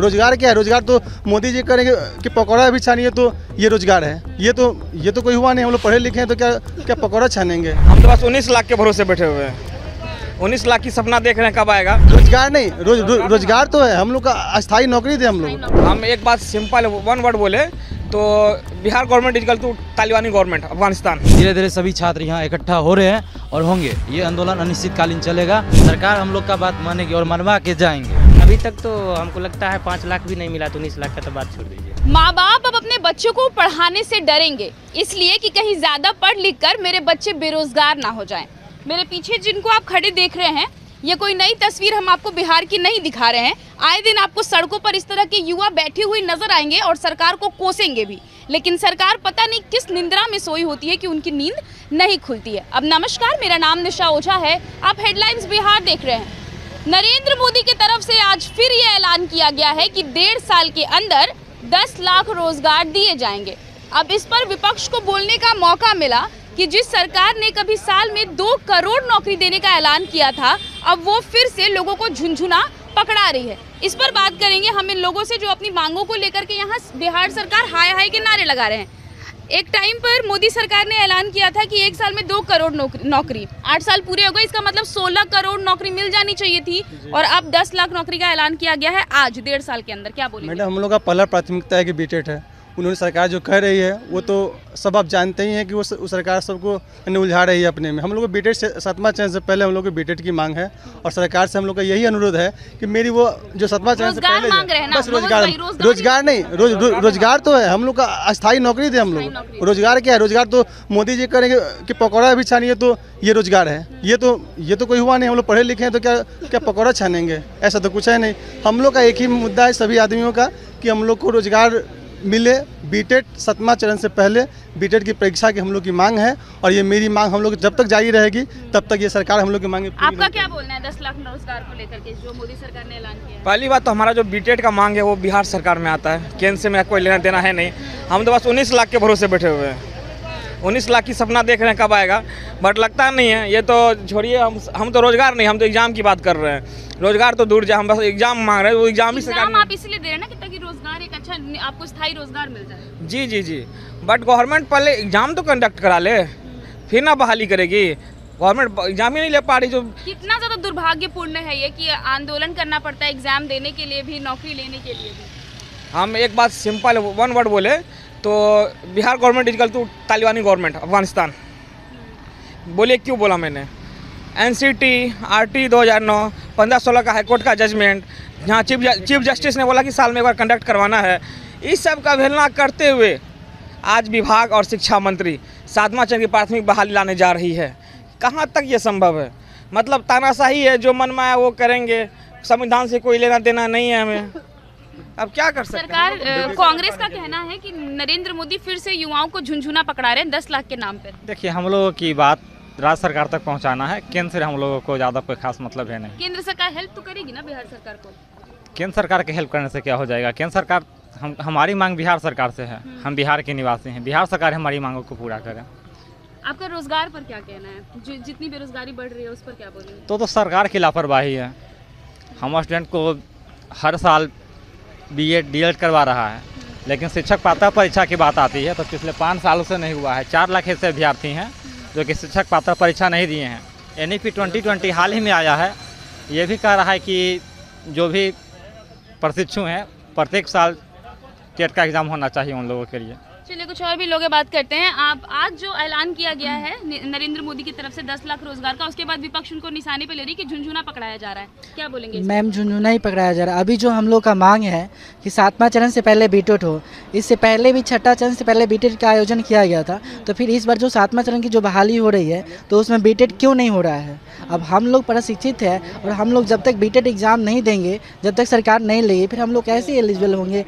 रोजगार क्या है? रोजगार तो मोदी जी करेंगे कि पकौड़ा भी छानिए तो ये रोजगार है। ये तो कोई हुआ नहीं। हम लोग पढ़े लिखे हैं तो क्या पकौड़ा छानेंगे? हम तो बस 19 लाख के भरोसे बैठे हुए हैं। 19 लाख की सपना देख रहे हैं कब आएगा। रोजगार नहीं, रोजगार तो है। हम लोग का अस्थायी नौकरी थे हम लोग। हम एक बात सिंपल वन वर्ड बोले तो Bihar government is equal to तालिबानी गवर्नमेंट अफगानिस्तान। धीरे धीरे सभी छात्र यहाँ इकट्ठा हो रहे हैं और होंगे। ये आंदोलन अनिश्चितकालीन चलेगा। सरकार हम लोग का बात मानेगी और मनवा के जाएंगे। अभी तक तो हमको लगता है 5 लाख भी नहीं मिला तो 19 लाख का तो बात छोड़ दीजिए। माँ बाप अब अपने बच्चों को पढ़ाने से डरेंगे, इसलिए कि कहीं ज्यादा पढ़ लिख कर मेरे बच्चे बेरोजगार ना हो जाएं। मेरे पीछे जिनको आप खड़े देख रहे हैं, ये कोई नई तस्वीर हम आपको बिहार की नहीं दिखा रहे हैं। आए दिन आपको सड़कों पर इस तरह के युवा बैठे हुए नजर आएंगे और सरकार को कोसेंगे भी, लेकिन सरकार पता नहीं किस निंद्रा में सोई होती है कि उनकी नींद नहीं खुलती है। अब नमस्कार, मेरा नाम निशा ओझा है। आप हेडलाइंस बिहार देख रहे हैं। नरेंद्र मोदी की तरफ से आज फिर ये ऐलान किया गया है कि 1.5 साल के अंदर 10 लाख रोजगार दिए जाएंगे। अब इस पर विपक्ष को बोलने का मौका मिला कि जिस सरकार ने कभी साल में 2 करोड़ नौकरी देने का ऐलान किया था, अब वो फिर से लोगों को झुनझुना पकड़ा रही है। इस पर बात करेंगे हम इन लोगों से जो अपनी मांगों को लेकर के यहाँ बिहार सरकार हाय हाय के नारे लगा रहे हैं। एक टाइम पर मोदी सरकार ने ऐलान किया था कि 1 साल में 2 करोड़ नौकरी। 8 साल पूरे हो गए, इसका मतलब 16 करोड़ नौकरी मिल जानी चाहिए थी और अब 10 लाख नौकरी का ऐलान किया गया है आज 1.5 साल के अंदर। क्या बोलेंगे? मैडम, हम लोग का पहला प्राथमिकता है कि बीटेट है। उन्होंने सरकार जो कह रही है वो तो सब आप जानते ही हैं कि वो सरकार सबको उलझा रही है अपने में। हम लोग को बीटेट से 7वां चरण से पहले हम लोग को बीटेट की मांग है और सरकार से हम लोग का यही अनुरोध है कि मेरी वो जो 7वां चरण से पहले बस रोजगार नहीं, रोजगार तो है। हम लोग का अस्थायी नौकरी थे हम लोग। रोजगार क्या है? रोजगार तो मोदी जी करेंगे कि पकौड़ा भी छानिए तो ये रोजगार है। ये तो कोई हुआ नहीं। हम लोग पढ़े लिखे हैं तो क्या पकौड़ा छानेंगे? ऐसा तो कुछ है नहीं। हम लोग का एक ही मुद्दा है सभी आदमियों का कि हम लोग को रोजगार मिले। बीटेट 7वां चरण से पहले बीटेट की परीक्षा की हम लोग की मांग है और ये मेरी मांग हम लोग जब तक जारी रहेगी तब तक ये सरकार हम लोग की मांग। आपका क्या बोलना है 10 लाख रोजगार को लेकर के जो मोदी सरकार ने ऐलान किया? पहली बात तो हमारा जो बीटेट का मांग है वो बिहार सरकार में आता है, केंद्र से मेरा कोई लेना देना है नहीं। हम तो बस 19 लाख के भरोसे बैठे हुए हैं। 19 लाख की सपना देख रहे हैं कब आएगा, बट लगता नहीं है। ये तो छोड़िए, हम तो रोजगार नहीं, हम तो एग्जाम की बात कर रहे हैं। रोजगार तो दूर जाए, हम बस एग्जाम मांग रहे हैं। वो एग्जाम भी सरकार आप इसलिए दे रहे हैं ना कि ताकि रोजगार एक अच्छा आपको स्थायी रोजगार मिल जाए। जी, बट गवर्नमेंट पहले एग्जाम तो कंडक्ट करा ले, फिर ना बहाली करेगी। गवर्नमेंट एग्जाम ही नहीं ले पा रही। जो कितना ज़्यादा दुर्भाग्यपूर्ण है ये कि आंदोलन करना पड़ता है एग्जाम देने के लिए भी, नौकरी लेने के लिए भी। हम एक बात सिंपल वन वर्ड बोले तो Bihar government is equal to तालिबानी गवर्नमेंट अफगानिस्तान। बोलिए क्यों बोला मैंने? NCT RT 2009 15-16 का हाईकोर्ट का जजमेंट, जहाँ चीफ जस्टिस ने बोला कि साल में एक बार कंडक्ट करवाना है। इस सब का अवहेलना करते हुए आज विभाग और शिक्षा मंत्री 7वां चरण की प्राथमिक बहाली लाने जा रही है। कहाँ तक ये संभव है? मतलब तानाशाही है, जो मन में आया वो करेंगे। संविधान से कोई लेना देना नहीं है हमें। अब क्या कर सकते हैं? सरकार कांग्रेस का कहना है कि नरेंद्र मोदी फिर से युवाओं को झुनझुना पकड़ा रहे हैं 10 लाख के नाम पर। देखिए, हम लोगों की बात राज्य सरकार तक पहुंचाना है। केंद्र से हम लोगों को ज़्यादा कोई खास मतलब है नहीं। केंद्र सरकार हेल्प तो करेगी ना बिहार सरकार को? केंद्र सरकार के हेल्प करने से क्या हो जाएगा? केंद्र सरकार हमारी मांग बिहार सरकार से है। हम बिहार के निवासी हैं। बिहार सरकार हमारी मांगों को पूरा करें। आपका रोजगार पर क्या कहना है? जितनी बेरोजगारी बढ़ रही है उस पर क्या बोलेंगे? तो सरकार की लापरवाही है। हम स्टूडेंट को हर साल BEd DELED करवा रहा है, लेकिन शिक्षक पात्रता परीक्षा की बात आती है तो पिछले 5 सालों से नहीं हुआ है। 4 लाख ऐसे अभ्यर्थी हैं जो कि शिक्षक पात्रता परीक्षा नहीं दिए हैं। NEP 2020 हाल ही में आया है, ये भी कह रहा है कि जो भी प्रशिक्षु हैं प्रत्येक साल टेट का एग्ज़ाम होना चाहिए उन लोगों के लिए। चलिए कुछ और भी लोग बात करते हैं। आप आज जो ऐलान किया गया है नरेंद्र मोदी की तरफ से 10 लाख रोजगार का, उसके बाद विपक्ष उनको निशाने पे ले रही कि झुनझुना पकड़ाया जा रहा है, क्या बोलेंगे? मैम, झुनझुना ही पकड़ाया जा रहा है। अभी जो हम लोग का मांग है कि 7वां चरण से पहले बीटेट हो। इससे पहले भी 6ठा चरण से पहले बीटेट का आयोजन किया गया था, तो फिर इस बार जो 7वां चरण की जो बहाली हो रही है तो उसमें बीटेट क्यों नहीं हो रहा है? अब हम लोग प्रशिक्षित हैं और हम लोग जब तक बीटेट एग्ज़ाम नहीं देंगे, जब तक सरकार नहीं लेगी, फिर हम लोग कैसे एलिजिबल होंगे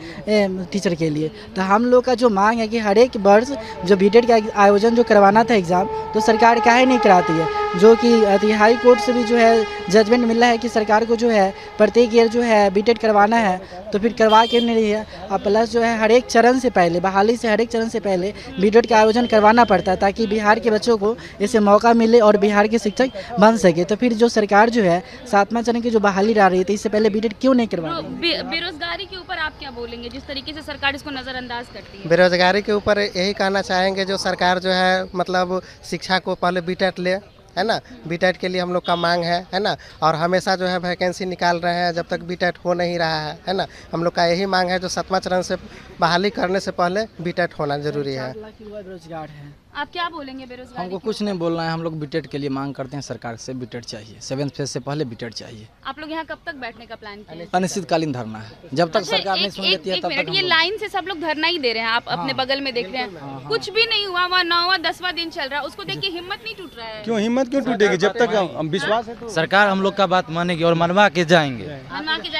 टीचर के लिए? तो हम लोग का जो मांग है कि हर एक वर्ष जो बीटेट का आयोजन जो करवाना था एग्ज़ाम, तो सरकार काहे नहीं कराती है? जो कि हाई कोर्ट से भी जो है जजमेंट मिला है कि सरकार को जो है प्रत्येक ईयर जो है बीटेड करवाना है, तो फिर करवा के नहीं रही है। और प्लस जो है हर एक चरण से पहले, बहाली से हर एक चरण से पहले बीटेड का आयोजन करवाना पड़ता है ताकि बिहार के बच्चों को इससे मौका मिले और बिहार के शिक्षक बन सके। तो फिर जो सरकार जो है 7वां चरण की जो बहाली ला रही थी, इससे पहले बीटेड क्यों नहीं करवा रही? बेरोजगारी के ऊपर आप क्या बोलेंगे, जिस तरीके से सरकार इसको नजरअंदाज करती है? बेरोजगारी के ऊपर यही कहना चाहेंगे, जो सरकार जो है मतलब शिक्षा को पहले बीटेट ले, है ना। बीटेट के लिए हम लोग का मांग है ना। और हमेशा जो है वैकेंसी निकाल रहे हैं, जब तक बीटेट हो नहीं रहा है ना। हम लोग का यही मांग है, जो 7वां चरण से बहाली करने से पहले बीटेट होना जरूरी है। 4 लाख युवा बेरोजगार है। आप क्या बोलेंगे बेरोजगारी हमको के कुछ नहीं बोलना है, हम लोग बीटेड के लिए मांग करते हैं सरकार से। बीटेड चाहिए, 7th फेज से पहले बीटेड चाहिए। आप लोग यहाँ कब तक बैठने का प्लान किया? अनिश्चितकालीन धरना है, जब तक अच्छा, सरकार नहीं सुन लेती है एक तब मिनट, तक ये लाइन से सब लोग धरना ही दे रहे हैं, आप अपने बगल में देख रहे हैं, कुछ भी नहीं हुआ, वहाँ 9वां 10वां दिन चल रहा है, उसको देख के हिम्मत नहीं टूट रहा है? क्यों हिम्मत क्यों टूटेगी? जब तक हम विश्वास है तो सरकार हम लोग का बात मानेगी और मनवा के जाएंगे,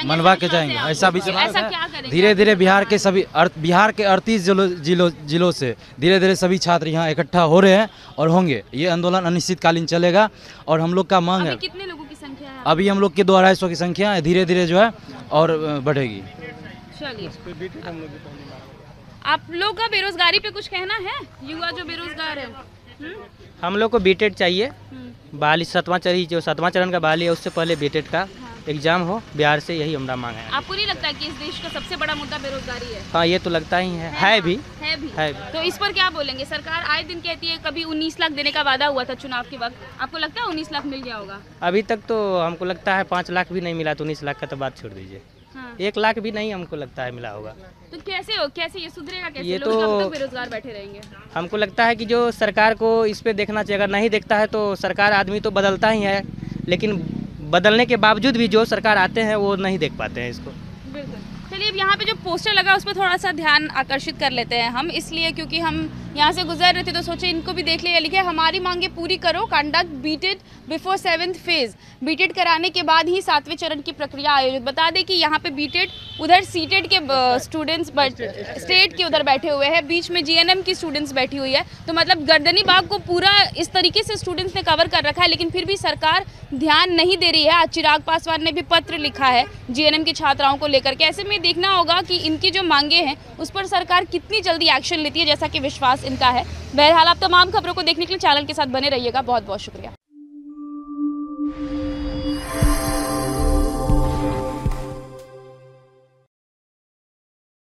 मनवा के जाएंगे, ऐसा विश्वास ऐसा है। क्या करेंगे? धीरे धीरे बिहार के सभी बिहार के 38 जिलों से धीरे धीरे सभी छात्र यहाँ इकट्ठा हो रहे हैं और होंगे। ये आंदोलन अनिश्चितकालीन चलेगा और हम लोग का मांग है, कितने लोगों की संख्या है? अभी हम लोग के 200-250 की संख्या है, धीरे धीरे जो है और बढ़ेगी। चलिए, आप लोग का बेरोजगारी पे कुछ कहना है? युवा जो बेरोजगार है, हम लोग को बीटेड चाहिए। बहाली 7वां चरण का बहाली है, उससे पहले बीटेड का एग्जाम हो बिहार से, यही हमारा मांग है। आपको नहीं लगता कि इस देश का सबसे बड़ा मुद्दा बेरोजगारी है? हाँ, ये तो लगता ही है भी। तो इस पर क्या बोलेंगे? सरकार आए दिन कहती है कभी 19 लाख देने का वादा हुआ था चुनाव के वक्त, आपको लगता है 19 लाख मिल गया होगा? अभी तक तो हमको लगता है 5 लाख भी नहीं मिला, तो 19 लाख का तो बात छोड़ दीजिए। हाँ। 1 लाख भी नहीं हमको लगता है मिला होगा। तो कैसे ये सुधरेगा कैसे? ये लोग तो कब तक बेरोजगार बैठे रहेंगे? हमको लगता है कि जो सरकार को इस पे देखना चाहिए, अगर नहीं देखता है तो सरकार, आदमी तो बदलता ही है, लेकिन बदलने के बावजूद भी जो सरकार आते हैं वो नहीं देख पाते हैं इसको। बिल्कुल। चलिए, अब यहाँ पे जो पोस्टर लगा उस पर थोड़ा सा ध्यान आकर्षित कर लेते हैं हम, इसलिए क्योंकि हम यहाँ से गुजर रहे थे तो सोचे इनको भी देख ले। लिखे हमारी मांगे पूरी करो, कंडक्ट बीटेड बिफोर 7th फेज। बीटेड कराने के बाद ही 7वें चरण की प्रक्रिया आयोजित। बता दें कि यहाँ पे बीटेड, उधर सीटेड के स्टूडेंट्स स्टेट के उधर बैठे हुए हैं, बीच में जीएनएम की स्टूडेंट्स बैठी हुई है। तो मतलब गर्दनी बाग को पूरा इस तरीके से स्टूडेंट्स ने कवर कर रखा है, लेकिन फिर भी सरकार ध्यान नहीं दे रही है। आज चिराग पासवान ने भी पत्र लिखा है जीएनएम की छात्राओं को लेकर के। ऐसे में देखना होगा कि इनकी जो मांगे हैं उस पर सरकार कितनी जल्दी एक्शन लेती है, जैसा कि विश्वास इनका है। बहरहाल, आप तमाम खबरों को देखने के लिए चैनल के साथ बने रहिएगा। बहुत बहुत शुक्रिया।